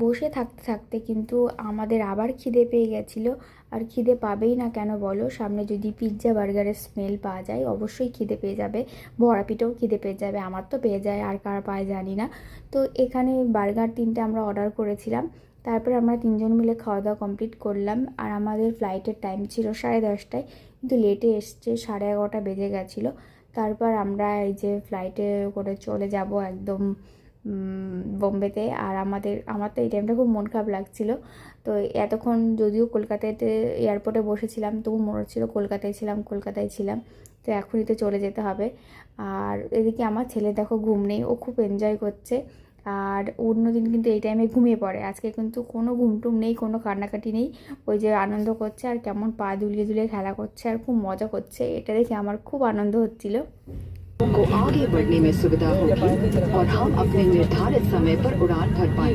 বসে থাকতে থাকতে কিন্তু আমাদের আবার খিদে পেয়ে গেছিলো। আর খিদে পাবেই না কেন বলো, সামনে যদি পিৎজা বার্গারের স্মেল পাওয়া যায় অবশ্যই খিদে পেয়ে যাবে, ভরা পেটেও খিদে পেয়ে যাবে। আমার তো পেয়ে যায়, আর কার পায় জানি না। তো এখানে বার্গার 3টে আমরা অর্ডার করেছিলাম। তারপরে আমরা 3জন মিলে খাওয়া দাওয়া কমপ্লিট করলাম। আর আমাদের ফ্লাইটের টাইম ছিল 10:30টায়, কিন্তু লেটে এসছে, 11:30 বেজে গেছিলো। তারপর আমরা এই যে ফ্লাইটে করে চলে যাব একদম বোম্বেতে। আর আমার তো এই টাইমটা খুব মন খারাপ লাগছিল। তো এতক্ষণ যদিও কলকাতাতে এয়ারপোর্টে বসেছিলাম, তবু মনে হচ্ছিল কলকাতায় ছিলাম। তো এখনই তো চলে যেতে হবে। আর এদিকে আমার ছেলে দেখো ঘুম নেই, ও খুব এনজয় করছে। আর অন্যদিন কিন্তু এই টাইমে ঘুমিয়ে পড়ে, আজকে কিন্তু কোনো ঘুমটুম নেই, কোনো কান্নাকাটি নেই। ওই যে আনন্দ করছে আর কেমন পা দুলিয়ে দুলিয়ে খেলা করছে আর খুব মজা করছে, এটা দেখে আমার খুব আনন্দ হচ্ছিল। को आगे बढ़ने में सुविधा होगी और हम अपने निर्धारित समय पर उड़ान भर पाएंगे।